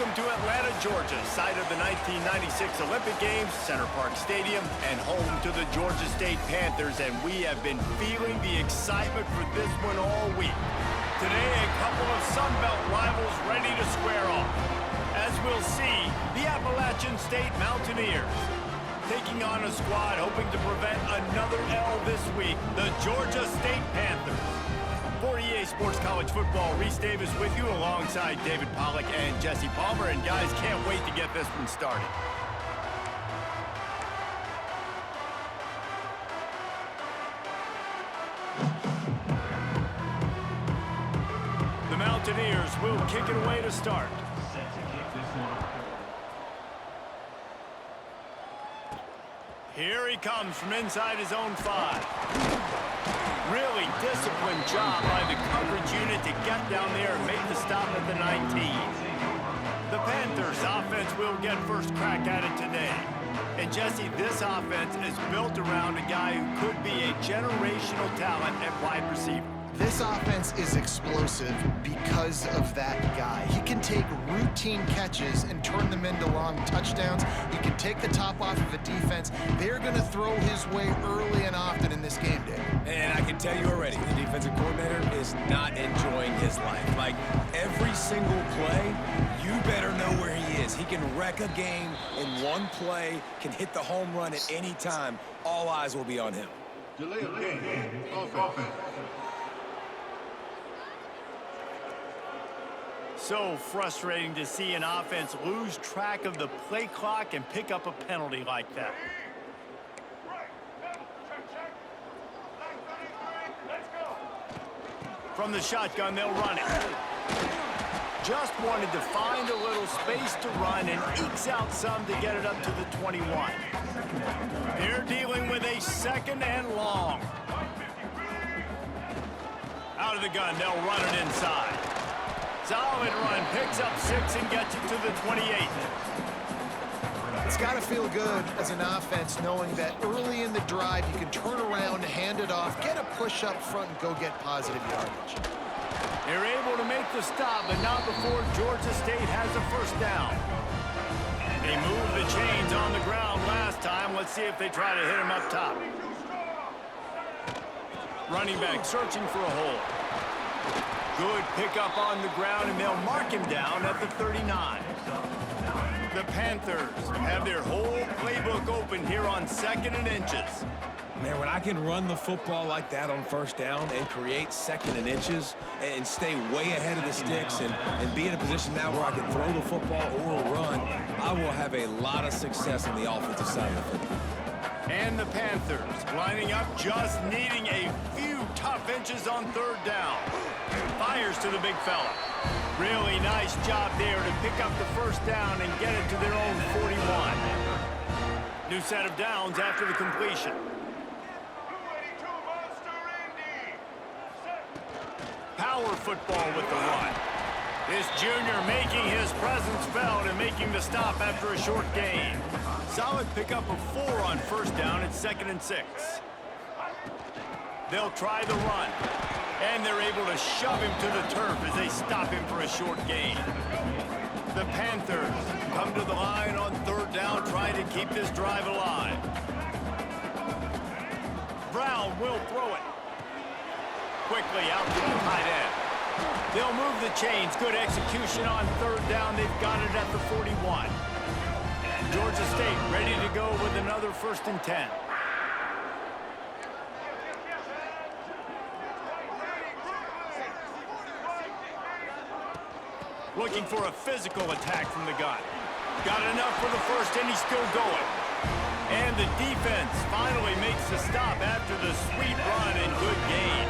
Welcome to Atlanta, Georgia, site of the 1996 Olympic Games, Center Parc Stadium, and home to the Georgia State Panthers, and we have been feeling the excitement for this one all week. Today, a couple of Sunbelt rivals ready to square off. As we'll see, the Appalachian State Mountaineers taking on a squad hoping to prevent another L this week, the Georgia State Panthers. For EA Sports College Football, Reese Davis with you alongside David Pollack and Jesse Palmer. And guys, can't wait to get this one started. The Mountaineers will kick it away to start. Here he comes from inside his own 5. Really disciplined job by the coverage unit to get down there and make the stop at the 19. The Panthers offense will get first crack at it today. And Jesse, this offense is built around a guy who could be a generational talent at wide receiver. This offense is explosive because of that guy. He can take routine catches and turn them into long touchdowns. He can take the top off of a defense. They're going to throw his way early and often in this game, Dave. And I can tell you already, the defensive coordinator is not enjoying his life. Like, every single play, you better know where he is. He can wreck a game in one play, can hit the home run at any time. All eyes will be on him. Delay of game. Offense. So frustrating to see an offense lose track of the play clock and pick up a penalty like that. From the shotgun, they'll run it. Just wanted to find a little space to run and ekes out some to get it up to the 21. They're dealing with a second and long. Out of the gun, they'll run it inside. Solid run, picks up 6 and gets it to the 28. It's got to feel good as an offense knowing that early in the drive you can turn around, hand it off, get a push up front, and go get positive yardage. They're able to make the stop, but not before Georgia State has a first down. They moved the chains on the ground last time. Let's see if they try to hit him up top. Running back searching for a hole. Good pickup on the ground, and they'll mark him down at the 39. The Panthers have their whole playbook open here on 2nd and inches. Man, when I can run the football like that on first down and create 2nd and inches and stay way ahead of the sticks and be in a position now where I can throw the football or run, I will have a lot of success on the offensive side of the football. And the Panthers lining up, just needing a few tough inches on 3rd down. Fires to the big fella. Really nice job there to pick up the first down and get it to their own 41. New set of downs after the completion. Power football with the run. This junior making his presence felt and making the stop after a short gain. Solid pickup of 4 on first down at 2nd and 6. They'll try the run, and they're able to shove him to the turf as they stop him for a short gain. The Panthers come to the line on 3rd down, trying to keep this drive alive. Brown will throw it. Quickly out to the tight end. They'll move the chains. Good execution on 3rd down. They've got it at the 41. Georgia State ready to go with another 1st and 10. Looking for a physical attack from the gun. Got enough for the first, and he's still going. And the defense finally makes the stop after the sweet run and good gain.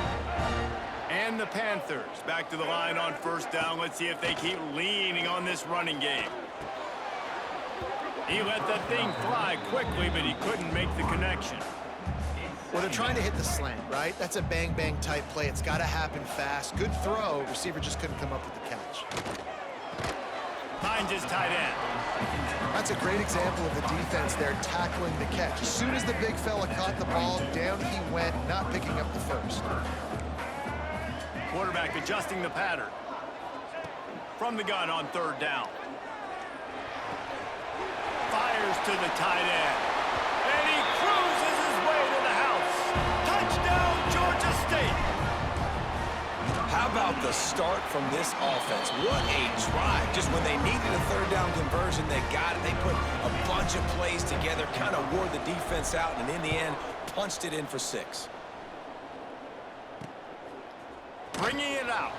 And the Panthers back to the line on 1st down. Let's see if they keep leaning on this running game. He let that thing fly quickly, but he couldn't make the connection. Well, they're trying to hit the slant, right? That's a bang-bang type play. It's got to happen fast. Good throw. Receiver just couldn't come up with the catch. Finds his tight end. That's a great example of the defense there tackling the catch. As soon as the big fella caught the ball, down he went, not picking up the first. Quarterback adjusting the pattern. From the gun on 3rd down. fires to the tight end. And he cruises his way to the house. Touchdown, Georgia State. How about the start from this offense? What a drive. Just when they needed a third down conversion, they got it. They put a bunch of plays together, kind of wore the defense out, and in the end, punched it in for 6. Bringing it out.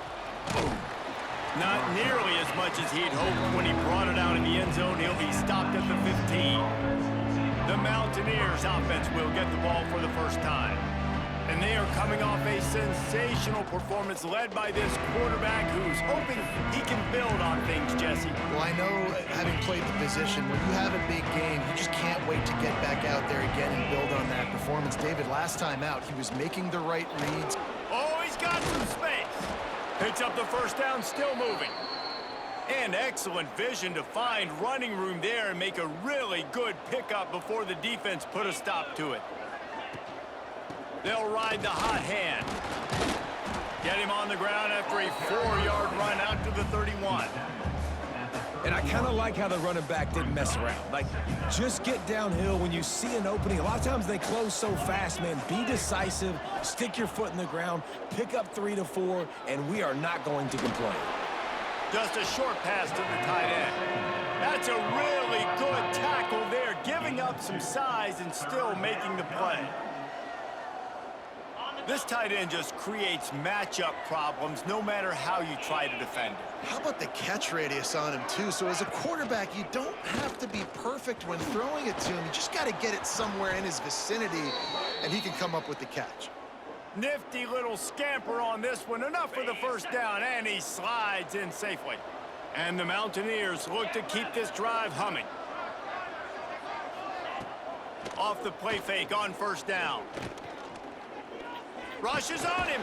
Not nearly as much as he'd hoped when he brought it out in the end zone. He'll be stopped at the 15. The Mountaineers offense will get the ball for the first time. And they are coming off a sensational performance led by this quarterback who's hoping he can build on things, Jesse. Well, I know, having played the position, when you have a big game, you just can't wait to get back out there again and build on that performance. David, last time out, he was making the right reads. Oh, he's got some space. Picks up the first down, still moving. And excellent vision to find running room there and make a really good pickup before the defense put a stop to it. They'll ride the hot hand. Get him on the ground after a 4-yard run out to the 31. And I kind of like how the running back didn't mess around. Like, just get downhill when you see an opening. A lot of times they close so fast, man. Be decisive, stick your foot in the ground, pick up 3 to 4, and we are not going to complain. Just a short pass to the tight end. That's a really good tackle there, giving up some size and still making the play. This tight end just creates matchup problems no matter how you try to defend it. How about the catch radius on him, too? So as a quarterback, you don't have to be perfect when throwing it to him. You just got to get it somewhere in his vicinity, and he can come up with the catch. Nifty little scamper on this one. Enough for the first down, and he slides in safely. And the Mountaineers look to keep this drive humming. Off the play fake on first down. Rushes on him.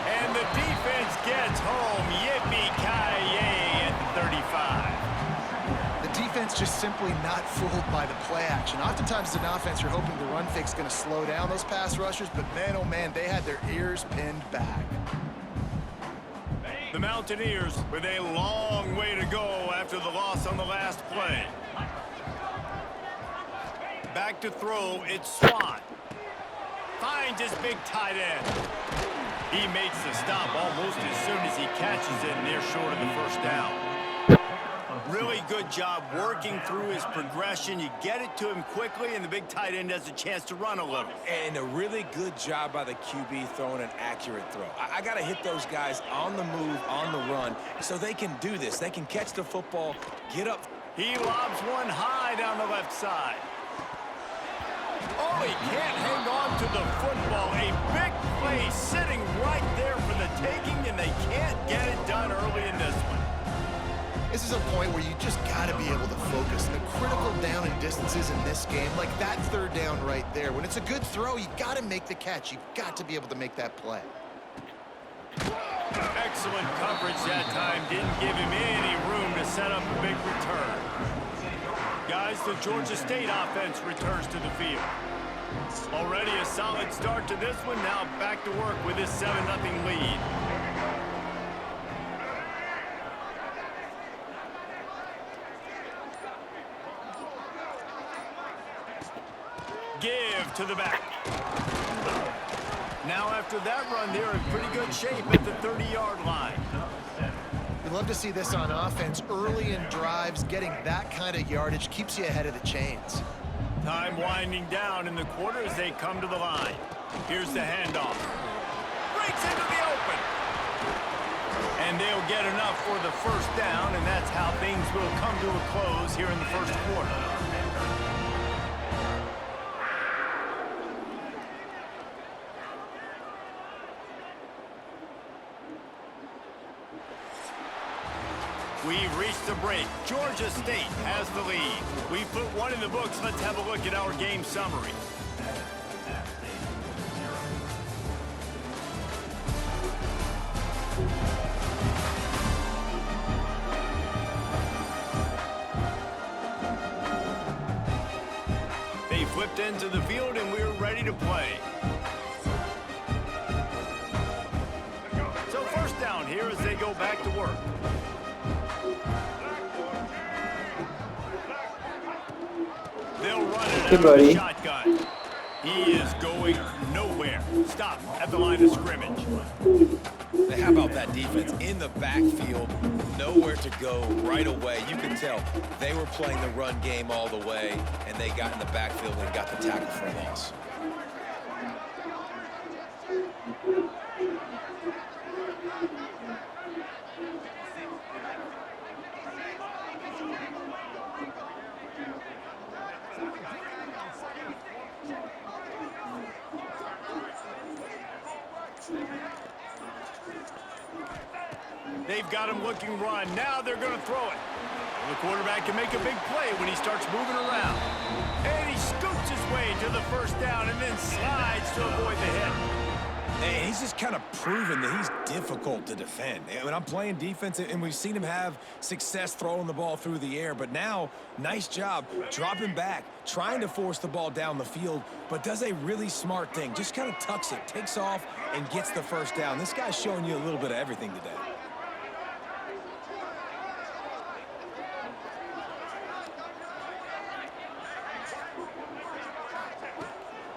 And the defense gets home. Yippee-ki-yay at the 35. The defense just simply not fooled by the play action. Oftentimes, as an offense, you're hoping the run fake's going to slow down those pass rushers, but man, oh man, they had their ears pinned back. The Mountaineers with a long way to go after the loss on the last play. Back to throw, it's Swan. Finds his big tight end. He makes the stop almost as soon as he catches it near short of the first down. Really good job working through his progression. You get it to him quickly, and the big tight end has a chance to run a little. And a really good job by the QB throwing an accurate throw. I got to hit those guys on the move, on the run, so they can do this. They can catch the football, get up. He lobs one high down the left side. Oh, he can't hang on to the football. A big play sitting right there for the taking, and they can't get it done early in this one. This is a point where you just got to be able to focus. The critical down and distances in this game, like that third down right there. When it's a good throw, you got to make the catch. You've got to be able to make that play. Excellent coverage that time. Didn't give him any room to set up a big return. Guys, the Georgia State offense returns to the field. Already a solid start to this one. Now back to work with this 7-0 lead. Give to the back. Now after that run, they're in pretty good shape at the 30-yard line. You love to see this on offense. Early in drives, getting that kind of yardage keeps you ahead of the chains. Time winding down in the quarter as they come to the line. Here's the handoff. Breaks into the open. And they'll get enough for the first down, and that's how things will come to a close here in the first quarter. We've reached the break. Georgia State has the lead. We've put one in the books. Let's have a look at our game summary. They flipped into the field, and we're ready to play. So first down here as they go back to work. out Hey, of the buddy. shotgun. He is going nowhere. Stop at the line of scrimmage. How about that defense in the backfield, nowhere to go right away. You can tell they were playing the run game all the way, and they got in the backfield and got the tackle for a loss. They've got him looking run. Now they're going to throw it. The quarterback can make a big play when he starts moving around. And he scoots his way to the first down and then slides to avoid the hit. And he's just kind of proven that he's difficult to defend. When I'm playing defense, and we've seen him have success throwing the ball through the air, but now, nice job dropping back, trying to force the ball down the field, but does a really smart thing. Just kind of tucks it, takes off, and gets the first down. This guy's showing you a little bit of everything today.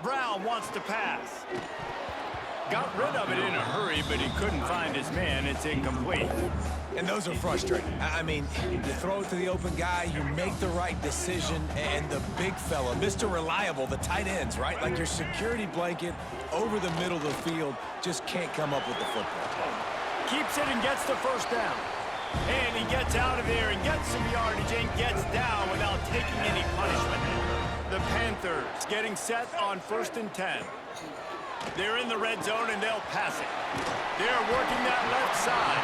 Brown wants to pass. Got rid of it in a hurry, but he couldn't find his man. It's incomplete. And those are frustrating. I mean, you throw it to the open guy, you make the right decision, and the big fella, Mr. Reliable, the tight ends, right? Like your security blanket over the middle of the field, just can't come up with the football. Keeps it and gets the first down. And he gets out of there and gets some yardage and gets down without taking any punishment. The Panthers getting set on 1st and 10. They're in the red zone and they'll pass it. They're working that left side.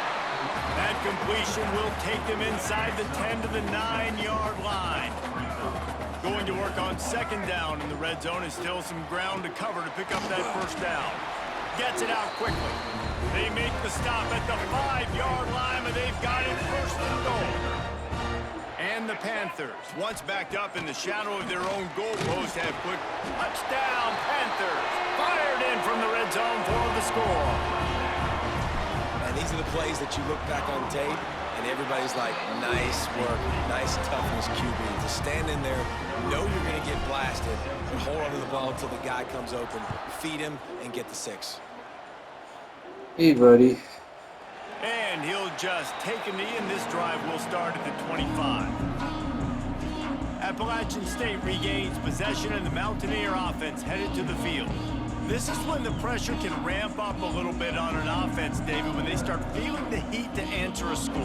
That completion will take them inside the 10 to the 9-yard line. Going to work on 2nd down in the red zone is still some ground to cover to pick up that first down. Gets it out quickly. They make the stop at the 5-yard line, but they've got it 1st and goal. And the Panthers, once backed up in the shadow of their own goalpost, have put touchdown Panthers. Fired in from the red zone for the score. And these are the plays that you look back on tape, and everybody's like, nice work, nice toughness, QB. To stand in there, know you're going to get blasted, but hold on to the ball until the guy comes open, feed him, and get the 6. Hey, buddy. And he'll just take a knee, and this drive will start at the 25. Appalachian State regains possession, and the Mountaineer offense headed to the field. This is when the pressure can ramp up a little bit on an offense, David, when they start feeling the heat to answer a score.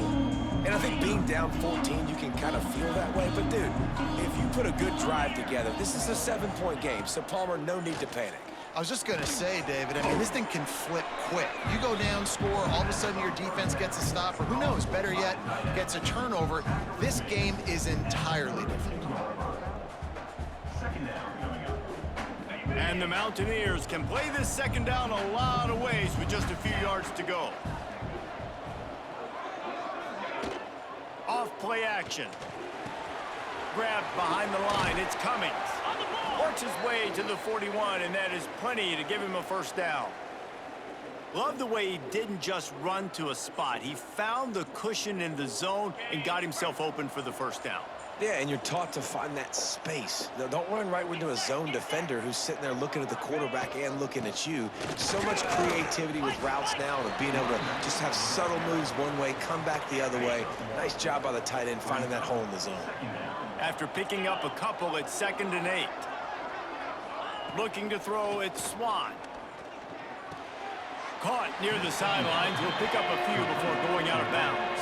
And I think being down 14, you can kind of feel that way. But, dude, if you put a good drive together, this is a 7-point game, so, Palmer, no need to panic. I was just going to say, David, I mean, this thing can flip quick. You go down, score, all of a sudden your defense gets a stop, or who knows, better yet, gets a turnover. This game is entirely different. And the Mountaineers can play this 2nd down a lot of ways with just a few yards to go. Off play action. Grabbed behind the line, it's Cummings. Works his way to the 41, and that is plenty to give him a first down. Love the way he didn't just run to a spot. He found the cushion in the zone and got himself open for the first down. Yeah, and you're taught to find that space. Now, don't run right into a zone defender who's sitting there looking at the quarterback and looking at you. So much creativity with routes now and being able to just have subtle moves one way, come back the other way. Nice job by the tight end finding that hole in the zone. After picking up a couple at 2nd and 8. Looking to throw, it's Swan. Caught near the sidelines, will pick up a few before going out of bounds.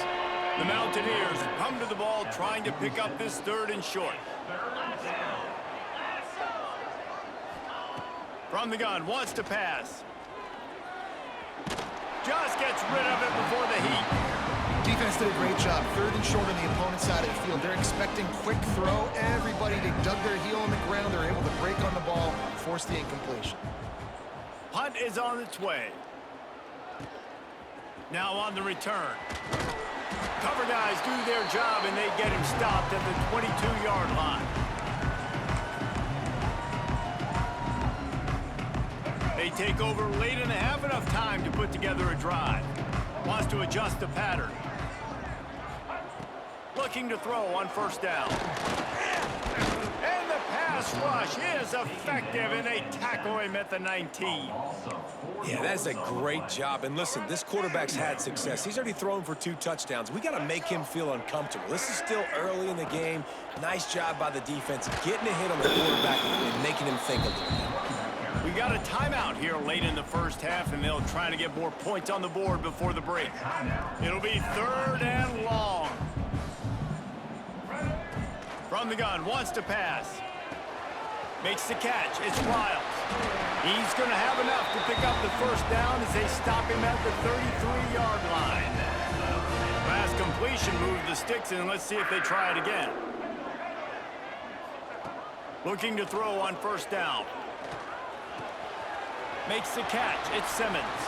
The Mountaineers come to the ball trying to pick up this 3rd and short. From the gun, wants to pass. Just gets rid of it before the heat. Defense did a great job. 3rd and short on the opponent's side of the field. They're expecting quick throw. Everybody, they dug their heel on the ground. They're able to break on the ball, force the incompletion. Punt is on its way. Now on the return. Cover guys do their job, and they get him stopped at the 22-yard line. They take over late and have enough time to put together a drive. Wants to adjust the pattern. Looking to throw on 1st down. And the pass pass rush is effective, and they tackle him at the 19. Yeah, that is a great job. And listen, this quarterback's had success. He's already thrown for 2 touchdowns. We got to make him feel uncomfortable. This is still early in the game. Nice job by the defense, getting a hit on the quarterback and making him think a little bit. We got a timeout here late in the first half, and they'll try to get more points on the board before the break. It'll be 3rd and long. From the gun, wants to pass. Makes the catch. It's Wiles. He's going to have enough to pick up the first down as they stop him at the 33-yard line. Last completion moved the sticks, and let's see if they try it again. Looking to throw on first down. Makes the catch. It's Simmons.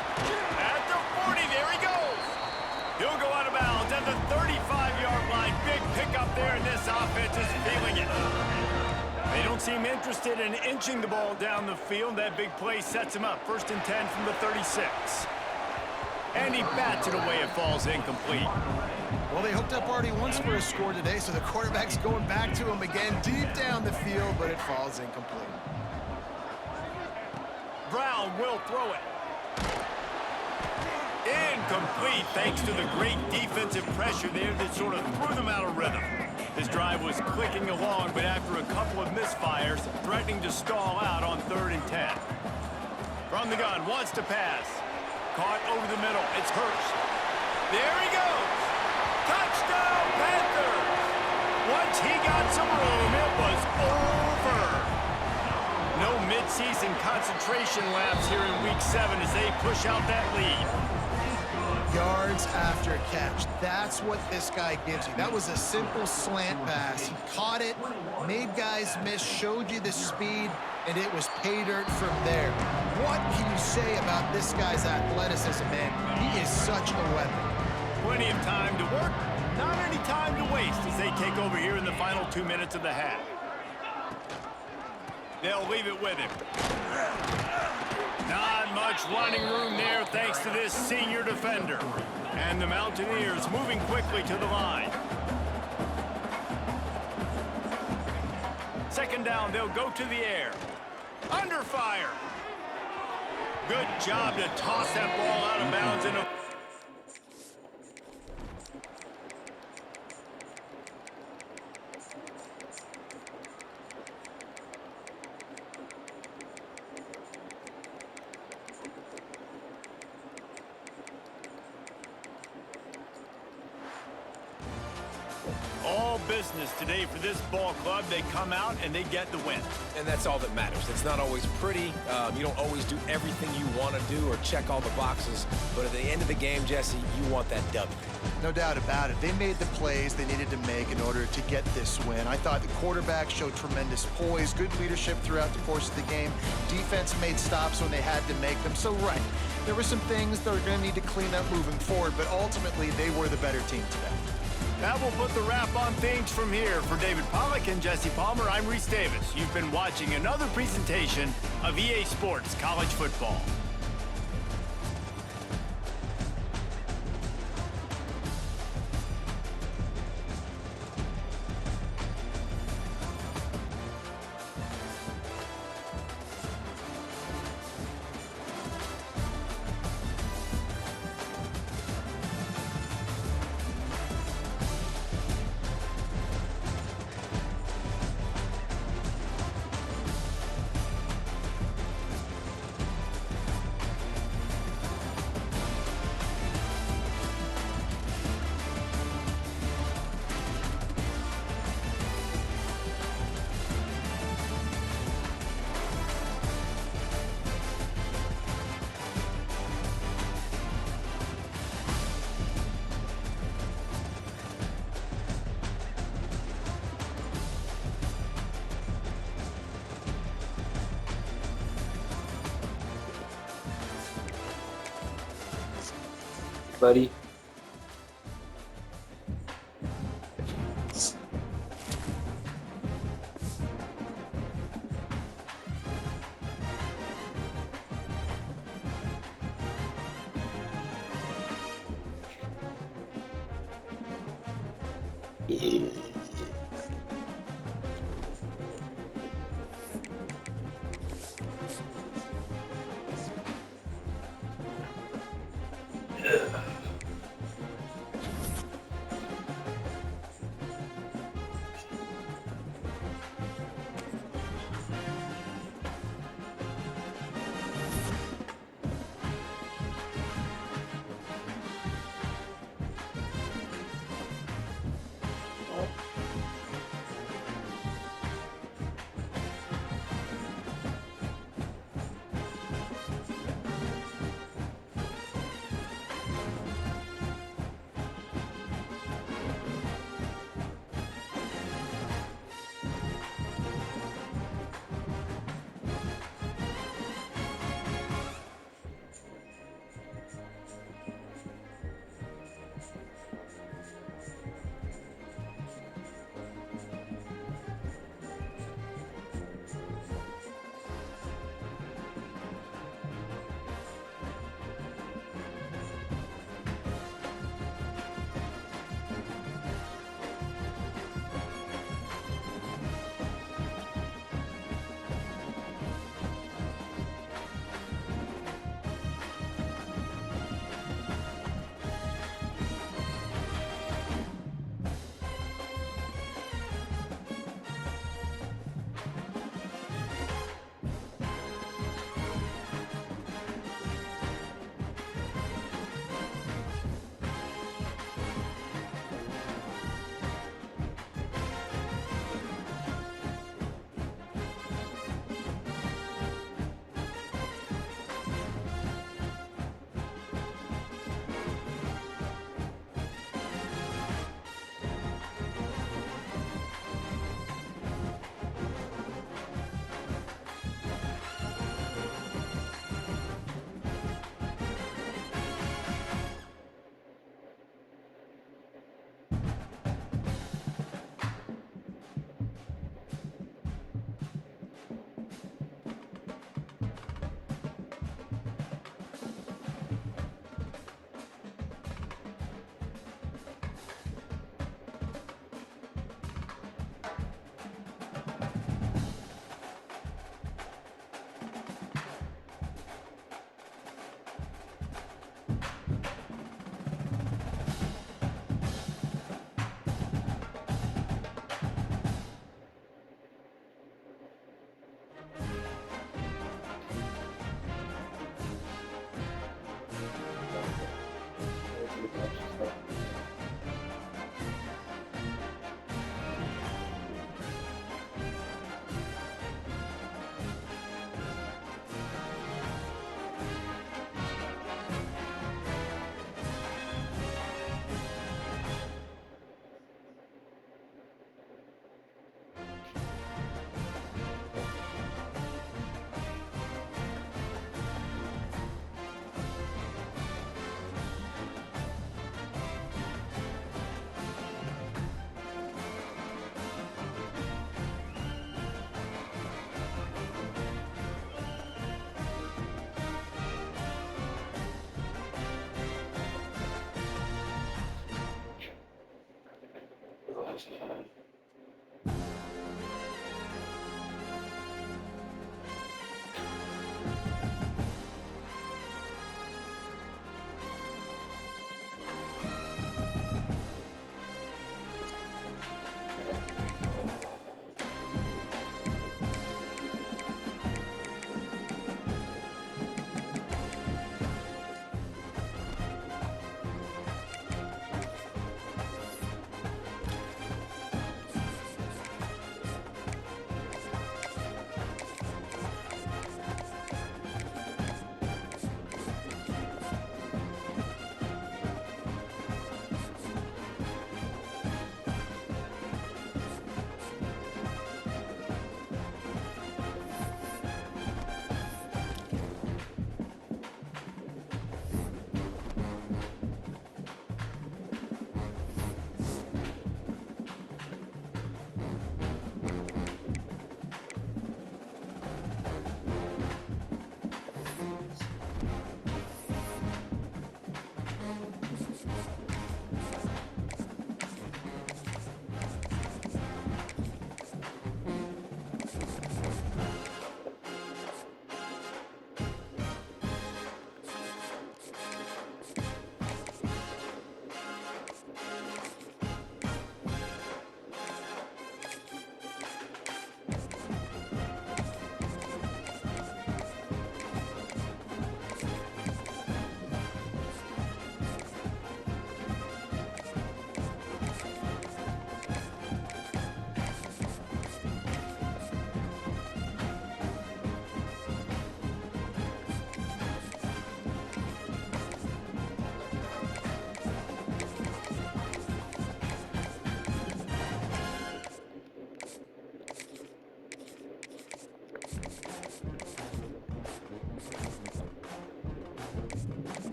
At the 40, there he goes. He'll go out of bounds at the 35-yard line. Big pickup there, and this offense is feeling it. They don't seem interested in inching the ball down the field. That big play sets him up. 1st and 10 from the 36. And he bats it away. It falls incomplete. Well, they hooked up already once for a score today, so the quarterback's going back to him again deep down the field, but it falls incomplete. Brown will throw it. Incomplete, thanks to the great defensive pressure there that sort of threw them out of rhythm. His drive was clicking along, but after a couple of misfires, threatening to stall out on 3rd and 10. From the gun, wants to pass. Caught over the middle. It's Hurst. There he goes. Touchdown, Panthers. Once he got some room, it was over. No midseason concentration laps here in Week 7 as they push out that lead. Yards after catch. That's what this guy gives you. That was a simple slant pass. He caught it, made guys miss, showed you the speed, and it was pay dirt from there. What can you say about this guy's athleticism, man? He is such a weapon. Plenty of time to work, not any time to waste as they take over here in the final 2 minutes of the half. They'll leave it with him. Not much running room there thanks to this senior defender. And the Mountaineers moving quickly to the line. 2nd down, they'll go to the air. Under fire. Good job to toss that ball out of bounds in a... All business today for this ball club. They come out and they get the win. And that's all that matters. It's not always pretty. You don't always do everything you want to do or check all the boxes. But at the end of the game, Jesse, you want that W. No doubt about it. They made the plays they needed to make in order to get this win. I thought the quarterback showed tremendous poise, good leadership throughout the course of the game. Defense made stops when they had to make them. So, right, there were some things that were going to need to clean up moving forward, but ultimately they were the better team today. That will put the wrap on things from here. For David Pollack and Jesse Palmer, I'm Reese Davis. You've been watching another presentation of EA Sports College Football. Buddy.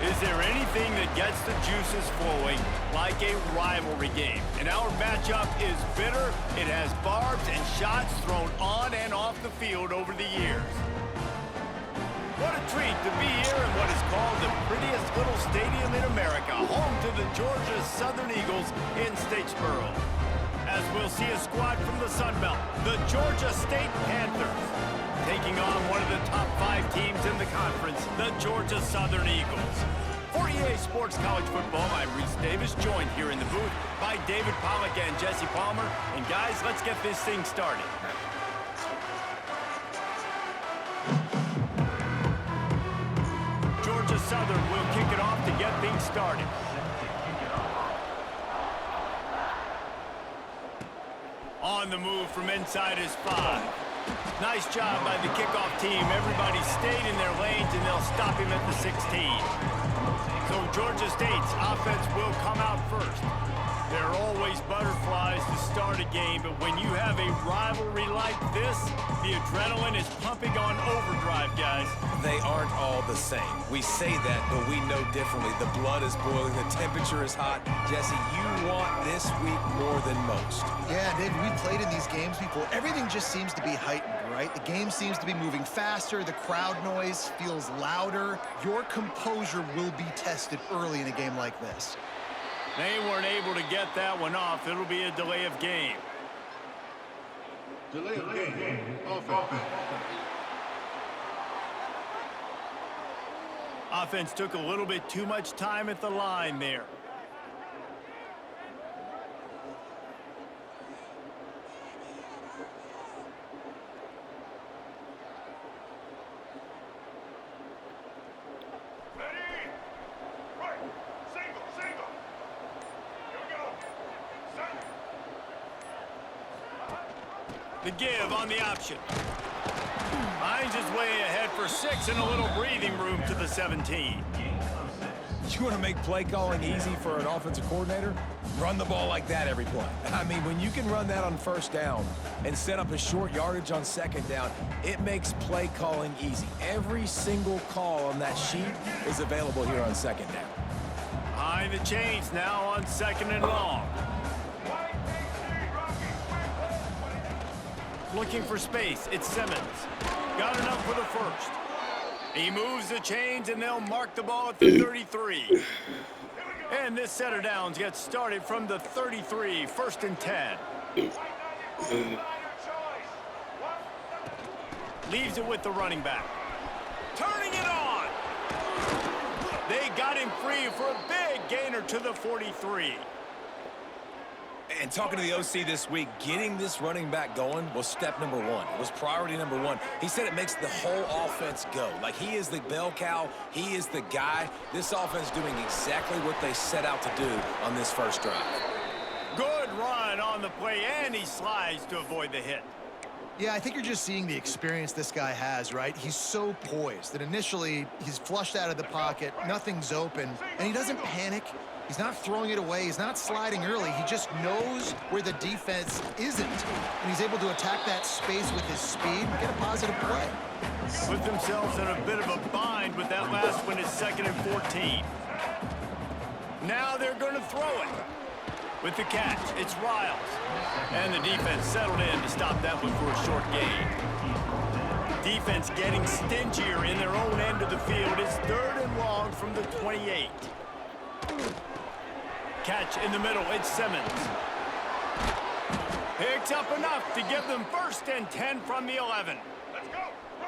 Is there anything that gets the juices flowing like a rivalry game? And our matchup is bitter. It has barbs and shots thrown on and off the field over the years. What a treat to be here in what is called the prettiest little stadium in America, home to the Georgia Southern Eagles in Statesboro. As we'll see a squad from the Sunbelt, the Georgia State Panthers, taking on one of the top 5 teams in the conference, the Georgia Southern Eagles. For EA Sports College Football, I'm Reese Davis, joined here in the booth by David Pollack and Jesse Palmer. And guys, let's get this thing started. Georgia Southern will kick it off to get things started. On the move from inside is 5. Nice job by the kickoff team. Everybody stayed in their lanes, and they'll stop him at the 16. So Georgia State's offense will come out first. There are always butterflies to start a game, but when you have a rivalry like this, the adrenaline is pumping on overdrive, guys. They aren't all the same. We say that, but we know differently. The blood is boiling. The temperature is hot. Jesse, you want this week more than most. Yeah, David, we played in these games before. Everything just seems to be heightened, right? The game seems to be moving faster. The crowd noise feels louder. Your composure will be tested early in a game like this. They weren't able to get that one off. It'll be a delay of game. Delay of game. Offense. Offense took a little bit too much time at the line there. The give on the option. Finds his way ahead for 6 and a little breathing room to the 17. You want to make play calling easy for an offensive coordinator? Run the ball like that every play. I mean, when you can run that on first down and set up a short yardage on second down, it makes play calling easy. Every single call on that sheet is available here on second down. Behind the chains now on 2nd and long. Looking for space, it's Simmons. Got enough for the first. He moves the chains, and they'll mark the ball at the 33. And this set of downs gets started from the 33, 1st and 10. Leaves it with the running back. Turning it on. They got him free for a big gainer to the 43. And talking to the OC this week, getting this running back going was step number one. It was priority number one. He said it makes the whole offense go. Like, he is the bell cow. He is the guy. This offense doing exactly what they set out to do on this first drive. Good run on the play, and he slides to avoid the hit. Yeah, I think you're just seeing the experience this guy has, right? He's so poised that initially he's flushed out of the pocket, nothing's open, and he doesn't panic. He's not throwing it away. He's not sliding early. He just knows where the defense isn't, and he's able to attack that space with his speed and get a positive play. Put themselves in a bit of a bind with that last one is 2nd and 14. Now they're going to throw it. With the catch, it's Riles. And the defense settled in to stop that one for a short gain. Defense getting stingier in their own end of the field. It's 3rd and long from the 28. Catch in the middle, it's Simmons. Picks up enough to give them 1st and 10 from the 11.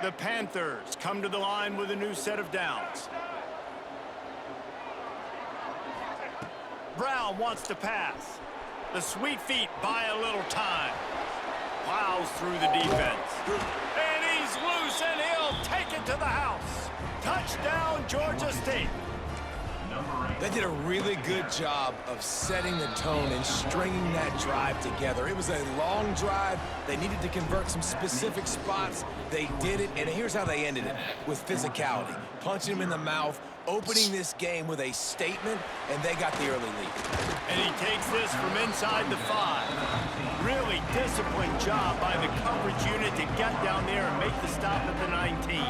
The Panthers come to the line with a new set of downs. Brown wants to pass. The sweet feet buy a little time. Plows through the defense. And he's loose, and he'll take it to the house. Touchdown, Georgia State. They did a really good job of setting the tone and stringing that drive together. It was a long drive. They needed to convert some specific spots. They did it, and here's how they ended it, with physicality. Punching him in the mouth, opening this game with a statement, and they got the early lead. And he takes this from inside the 5. Really disciplined job by the coverage unit to get down there and make the stop at the 19.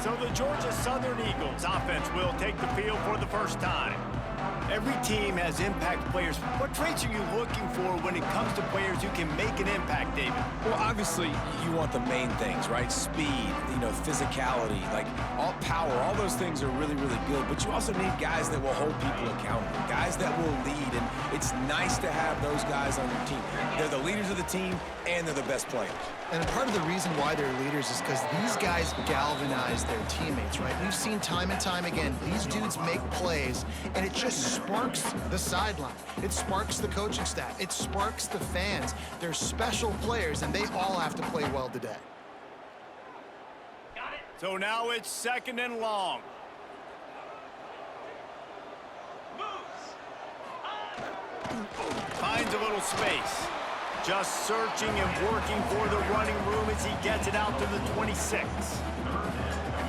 So the Georgia Southern Eagles offense will take the field for the first time. Every team has impact players. What traits are you looking for when it comes to players who can make an impact, David? Well, obviously, you want the main things, right? Speed, physicality, like all power, all those things are really, really good. But you also need guys that will hold people accountable, guys that will lead. And it's nice to have those guys on your team. They're the leaders of the team, and they're the best players. And part of the reason why they're leaders is because these guys galvanize their teammates, right? We've seen time and time again, these dudes make plays, and it just sparks the sideline. It sparks the coaching staff. It sparks the fans. They're special players, and they all have to play well today. So now it's 2nd and long. Finds a little space. Just searching and working for the running room as he gets it out to the 26.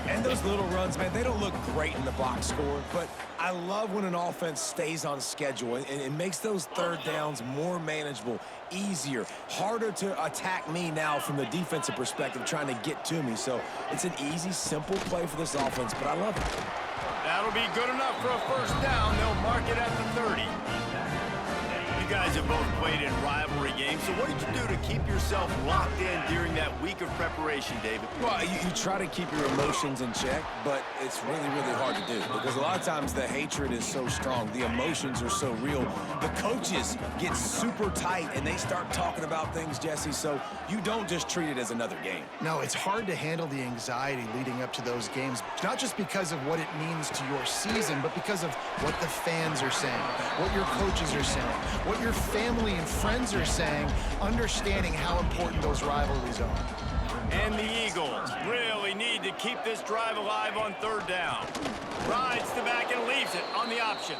And those little runs, man, they don't look great in the box score, but I love when an offense stays on schedule and it makes those 3rd downs more manageable, easier, harder to attack me now from the defensive perspective trying to get to me. So it's an easy, simple play for this offense, but I love it. That'll be good enough for a 1st down. They'll mark it at the 30. You guys have both played in rivalry games, so what did you do to keep yourself locked in during that week of preparation, David? Well, you try to keep your emotions in check, but it's really, really hard to do because a lot of times the hatred is so strong, the emotions are so real. The coaches get super tight and they start talking about things, Jesse, so you don't just treat it as another game. No, it's hard to handle the anxiety leading up to those games, not just because of what it means to your season, but because of what the fans are saying, what your coaches are saying, what your family and friends are saying, understanding how important those rivalries are. And the Eagles really need to keep this drive alive on 3rd down. Rides the back and leaves it on the option.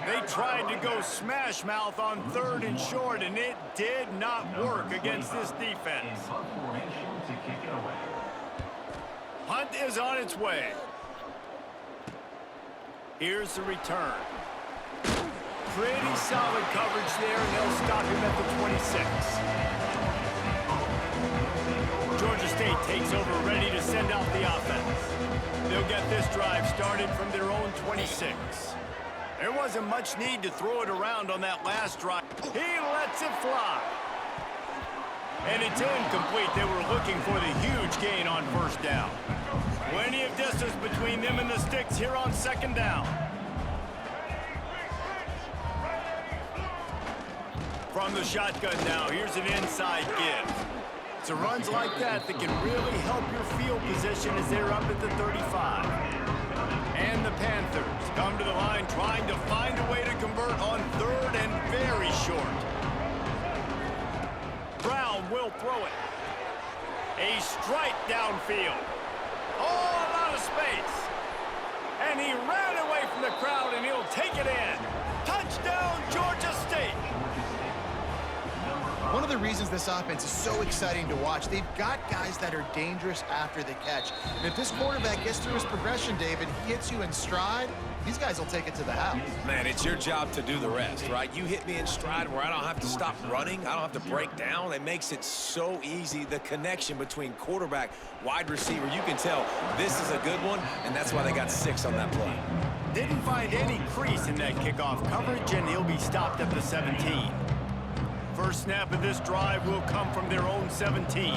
They tried to go smash mouth on 3rd and short, and it did not work against this defense. Punt is on its way. Here's the return. Pretty solid coverage there, and they'll stop him at the 26. Georgia State takes over, ready to send out the offense. They'll get this drive started from their own 26. There wasn't much need to throw it around on that last drive. He lets it fly. And it's incomplete. They were looking for the huge gain on 1st down. Plenty of distance between them and the sticks here on 2nd down. From the shotgun now, here's an inside give. It's runs like that that can really help your field position as they're up at the 35. And the Panthers come to the line trying to find a way to convert on 3rd and very short. Brown will throw it. A strike downfield. Oh, a lot of space. And he ran away from the crowd, and he'll take it in. Touchdown, Georgia State. One of the reasons this offense is so exciting to watch, they've got guys that are dangerous after the catch. And if this quarterback gets through his progression, David, he hits you in stride, these guys will take it to the house. Man, it's your job to do the rest, right? You hit me in stride where I don't have to stop running. I don't have to break down. It makes it so easy. The connection between quarterback, wide receiver, you can tell this is a good one, and that's why they got 6 on that play. Didn't find any crease in that kickoff coverage, and he'll be stopped at the 17. First snap of this drive will come from their own 17.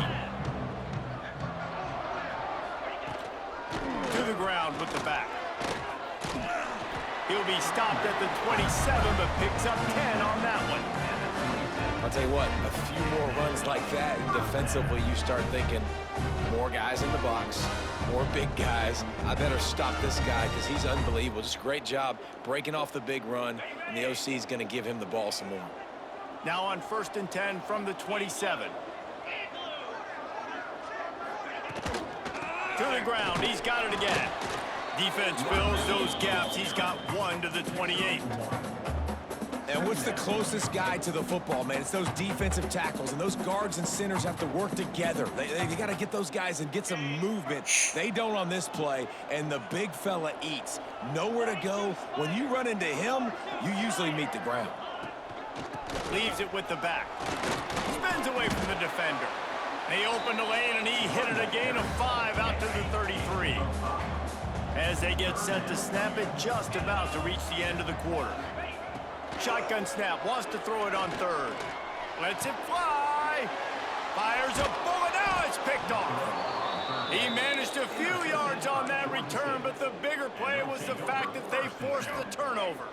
To the ground with the back. He'll be stopped at the 27, but picks up 10 on that one. I'll tell you what, a few more runs like that, and defensively you start thinking, more guys in the box, more big guys. I better stop this guy because he's unbelievable. Just a great job breaking off the big run, and the OC is going to give him the ball some more. Now on 1st and 10 from the 27. To the ground, he's got it again. Defense fills those gaps. He's got 1 to the 28. And what's the closest guy to the football, man? It's those defensive tackles, and those guards and centers have to work together. They got to get those guys and get some movement. They don't on this play, and the big fella eats. Nowhere to go. When you run into him, you usually meet the ground. Leaves it with the back. Spins away from the defender. They open the lane, and he hit it a gain of 5 out to the 33. As they get set to snap it, just about to reach the end of the quarter. Shotgun snap, wants to throw it on 3rd. Lets it fly. Fires a bullet, now it's picked off. He managed a few yards on that return, but the bigger play was the fact that they forced the turnover.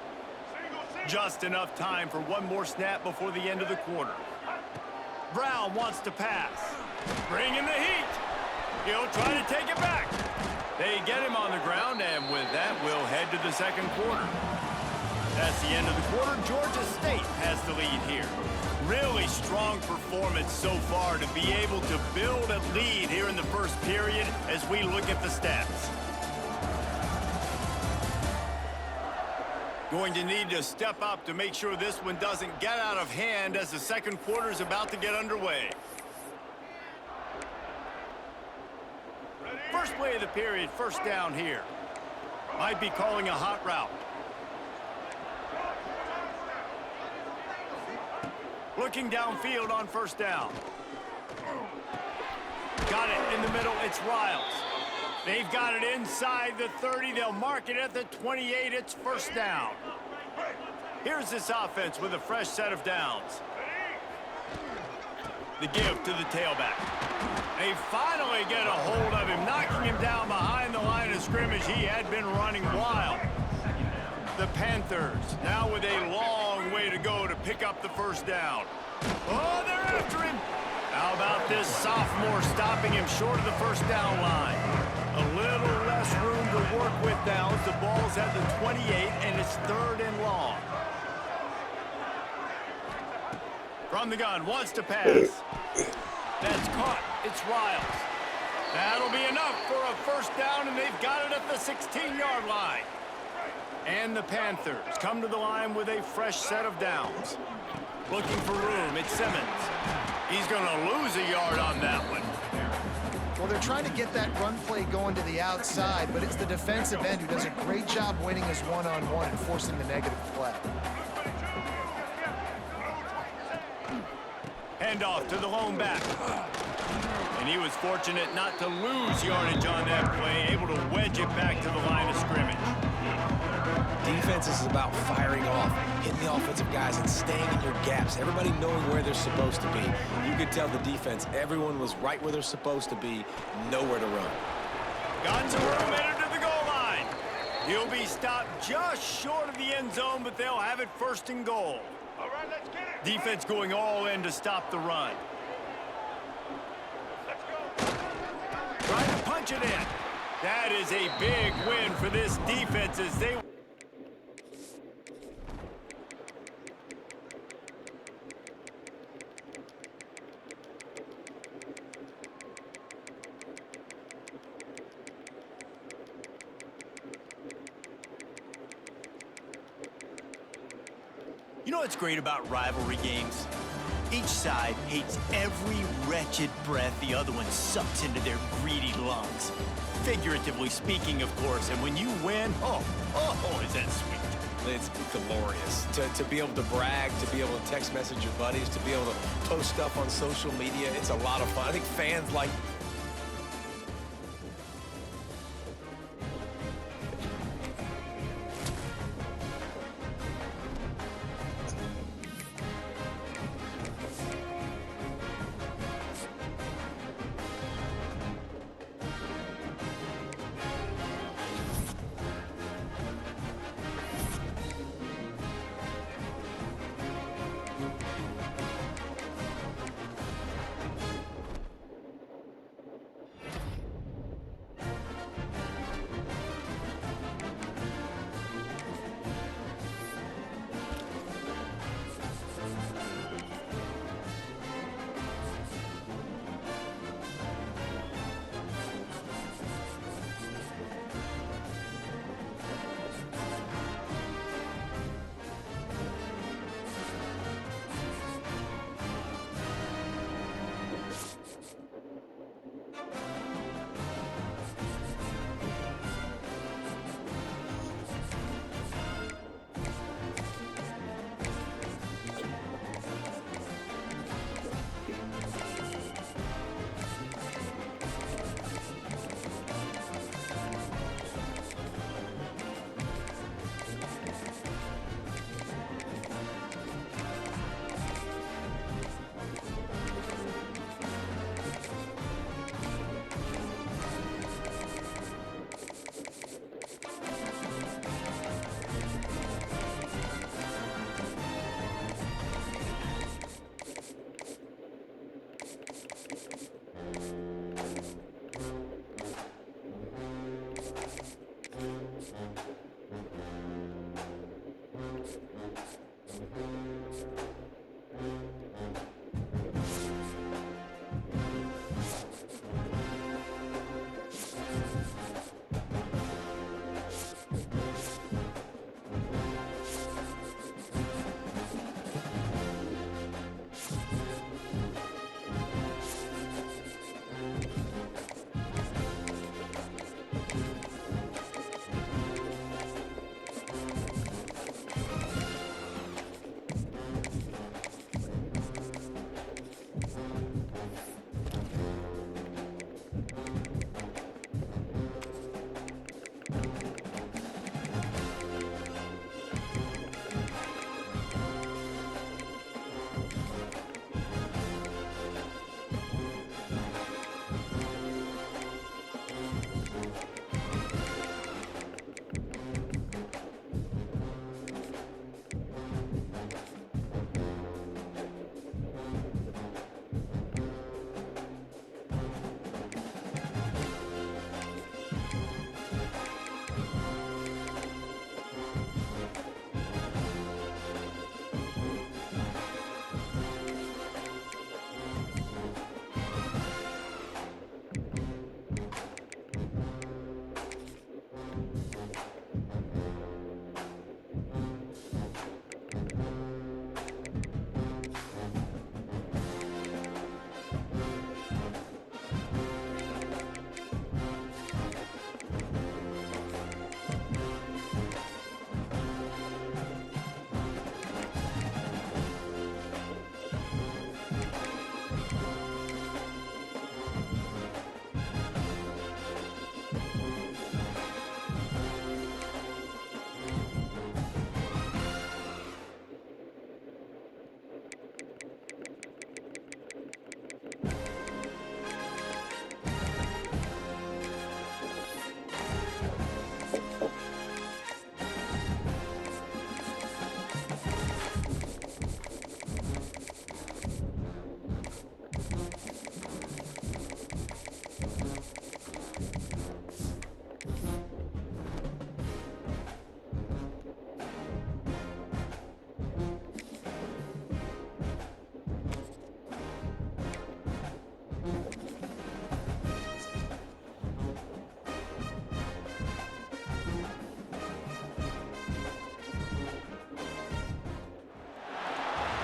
Just enough time for one more snap before the end of the quarter. Brown wants to pass. Bring in the heat. He'll try to take it back. They get him on the ground, and with that, we'll head to the 2nd quarter. That's the end of the quarter. Georgia State has the lead here. Really strong performance so far to be able to build a lead here in the 1st period as we look at the stats. Going to need to step up to make sure this one doesn't get out of hand as the 2nd quarter is about to get underway. First play of the period, 1st down here. Might be calling a hot route. Looking downfield on 1st down. Got it in the middle, it's Riles. They've got it inside the 30. They'll mark it at the 28. It's 1st down. Here's this offense with a fresh set of downs. The give to the tailback. They finally get a hold of him, knocking him down behind the line of scrimmage. He had been running wild. The Panthers now with a long way to go to pick up the 1st down. Oh, they're after him. How about this sophomore stopping him short of the 1st down line? A little less room to work with now as the ball's at the 28, and it's 3rd and long. From the gun, wants to pass. That's caught. It's Riles. That'll be enough for a 1st down, and they've got it at the 16-yard line. And the Panthers come to the line with a fresh set of downs. Looking for room, it's Simmons. He's going to lose a yard on that one. Well, they're trying to get that run play going to the outside, but it's the defensive end who does a great job winning his one-on-one and forcing the negative play. Handoff to the lone back. And he was fortunate not to lose yardage on that play, able to wedge it back to the line of scrimmage. Defense is about firing off, hitting the offensive guys, and staying in your gaps. Everybody knowing where they're supposed to be. You could tell the defense, everyone was right where they're supposed to be, nowhere to run. Got some room, headed to the goal line. He'll be stopped just short of the end zone, but they'll have it first and goal. All right, let's get it. Defense going all in to stop the run. Let's go. Trying to punch it in. That is a big win for this defense as they... You know what's great about rivalry games? Each side hates every wretched breath the other one sucks into their greedy lungs. Figuratively speaking, of course, and when you win, oh, is that sweet. It's glorious. To be able to brag, to be able to text message your buddies, to be able to post stuff on social media, it's a lot of fun. I think fans like...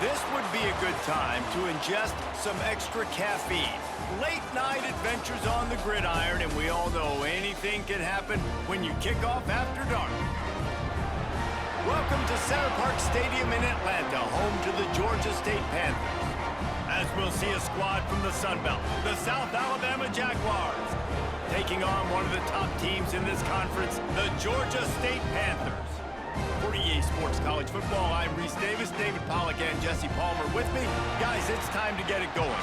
This would be a good time to ingest some extra caffeine. Late night adventures on the gridiron, and we all know anything can happen when you kick off after dark. Welcome to Center Park Stadium in Atlanta, home to the Georgia State Panthers. As we'll see a squad from the Sunbelt, the South Alabama Jaguars, taking on one of the top teams in this conference, the Georgia State Panthers. For EA Sports College Football, I'm Reese Davis, David Pollack, and Jesse Palmer with me. Guys, it's time to get it going.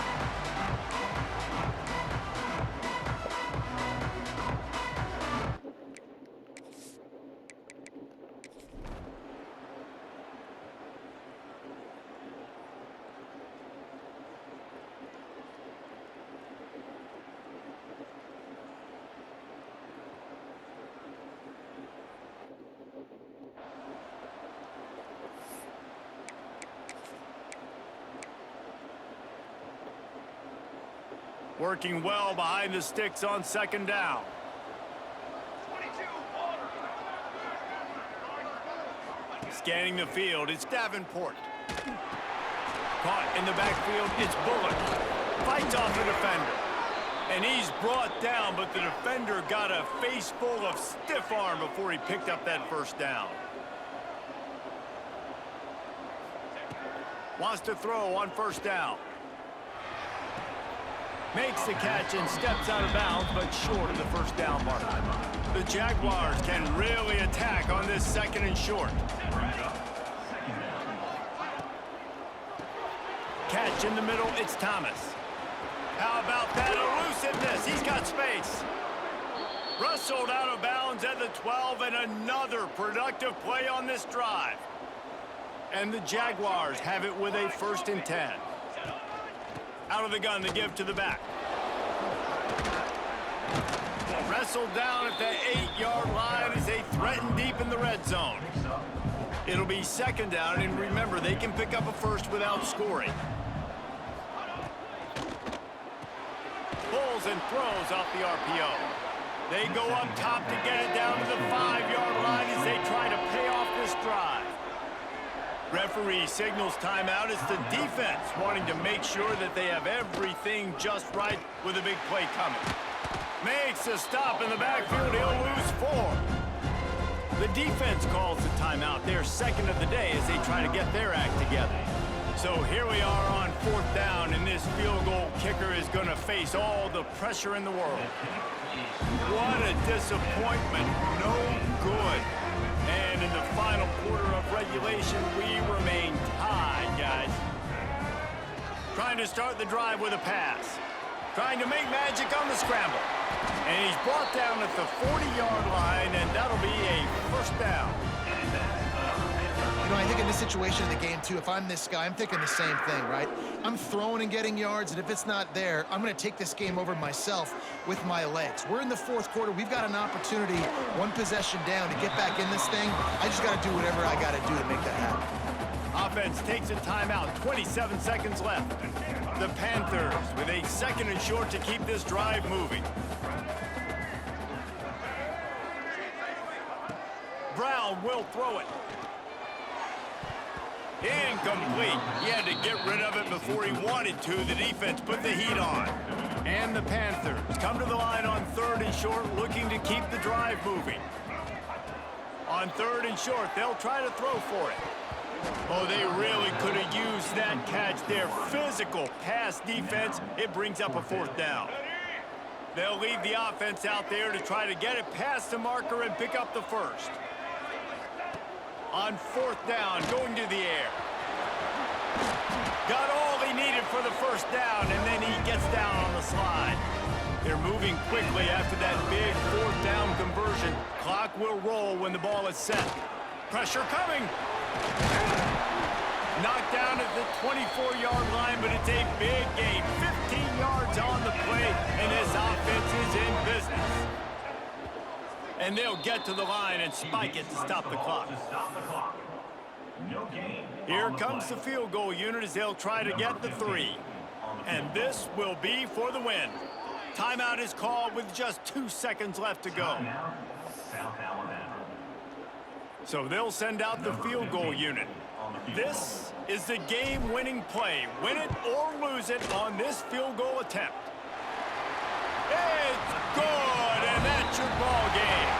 Working well behind the sticks on second down. Scanning the field, it's Davenport. Caught in the backfield, it's Bullock. Fights off the defender. And he's brought down, but the defender got a face full of stiff arm before he picked up that first down. Wants to throw on first down. Makes the catch and steps out of bounds, but short of the first down marker. The Jaguars can really attack on this second and short. Catch in the middle, it's Thomas. How about that elusiveness? He's got space. Wrestled out of bounds at the 12, and another productive play on this drive. And the Jaguars have it with a 1st and 10. Out of the gun to give to the back. Wrestled down at the 8-yard line as they threaten deep in the red zone. It'll be second down, and remember, they can pick up a first without scoring. Pulls and throws off the RPO. They go up top to get it down to the 5-yard line as they try to pay off this drive. Referee signals timeout. It's the defense wanting to make sure that they have everything just right with a big play coming. Makes a stop in the backfield. He'll lose 4. The defense calls the timeout. Their second of the day as they try to get their act together. So here we are on 4th down, and this field goal kicker is going to face all the pressure in the world. What a disappointment. No good. And in the final quarter of regulation, we remain tied, guys. Trying to start the drive with a pass. Trying to make magic on the scramble. And he's brought down at the 40-yard line, and that'll be a 1st down. You know, I think in this situation in the game, too, if I'm this guy, I'm thinking the same thing, right? I'm throwing and getting yards, and if it's not there, I'm going to take this game over myself with my legs. We're in the 4th quarter. We've got an opportunity, 1 possession down, to get back in this thing. I just got to do whatever I got to do to make that happen. Offense takes a timeout, 27 seconds left. The Panthers with a 2nd and short to keep this drive moving. Brown will throw it. Incomplete. He had to get rid of it before he wanted to. The defense put the heat on. And the Panthers come to the line on 3rd and short, looking to keep the drive moving. On 3rd and short, they'll try to throw for it. Oh, they really could have used that catch. Their physical pass defense, it brings up a 4th down. They'll leave the offense out there to try to get it past the marker and pick up the first. On 4th down, going to the air. Got all he needed for the 1st down, and then he gets down on the slide. They're moving quickly after that big 4th down conversion. Clock will roll when the ball is set. Pressure coming. Knocked down at the 24-yard line, but it's a big gain. 15 yards on the play, and this offense is in business. And they'll get to the line and spike it to stop the clock. Here comes the field goal unit as they'll try to get the 3. And this will be for the win. Timeout is called with just 2 seconds left to go. So they'll send out the field goal unit. This is the game-winning play. Win it or lose it on this field goal attempt. It's good, and that's your ball game.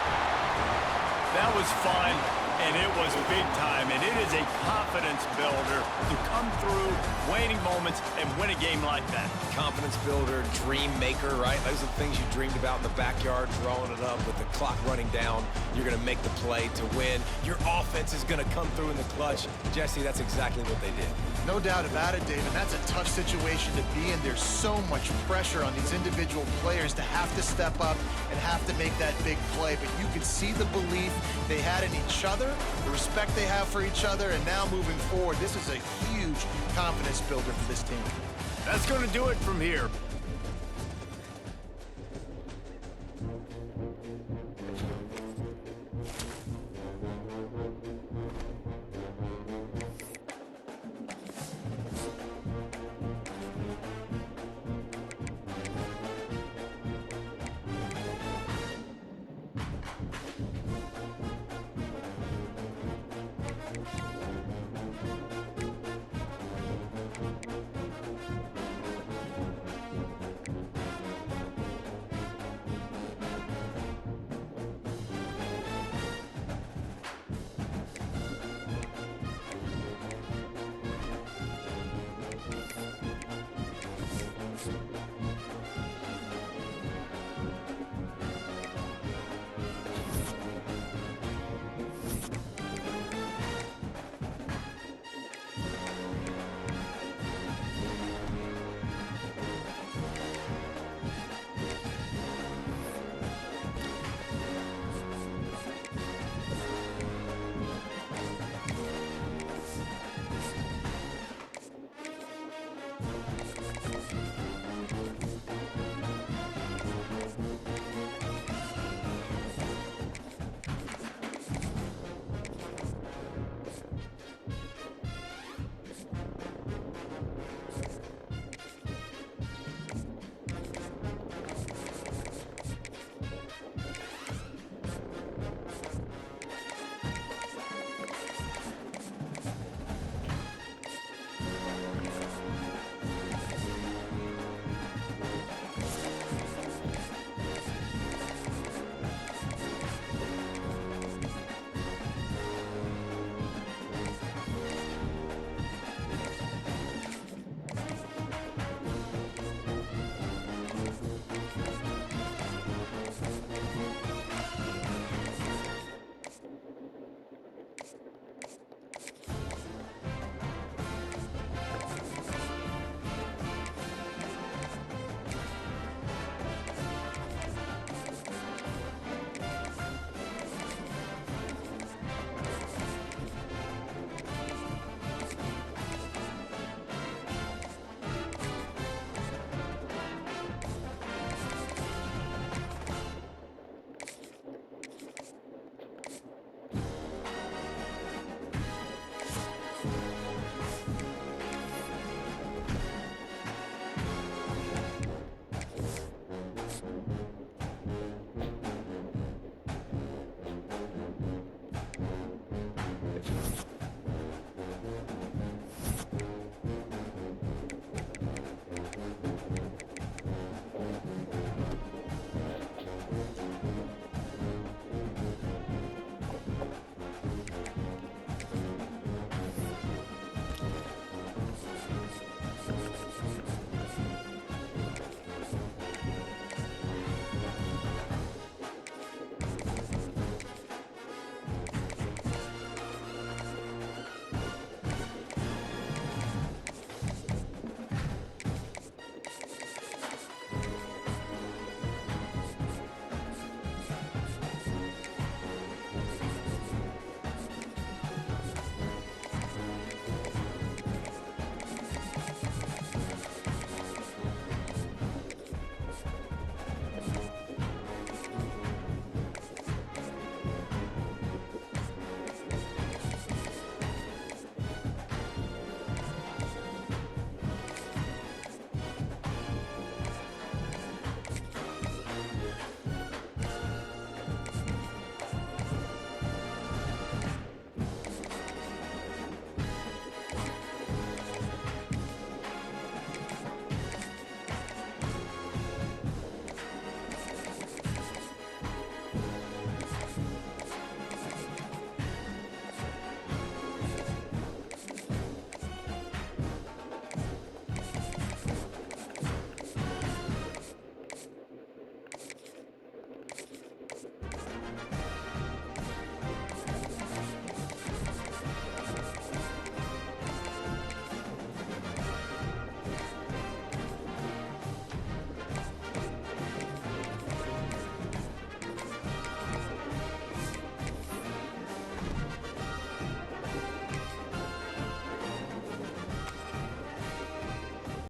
That was fun, and it was big time, and it is a confidence builder to come through waning moments and win a game like that. Confidence builder, dream maker, right? Those are the things you dreamed about in the backyard, drawing it up with the clock running down. You're going to make the play to win. Your offense is going to come through in the clutch. Jesse, that's exactly what they did. No doubt about it, Dave, and that's a tough situation to be in. There's so much pressure on these individual players to have to step up and have to make that big play, but you can see the belief they had in each other, the respect they have for each other, and now moving forward, this is a huge confidence builder for this team. That's going to do it from here.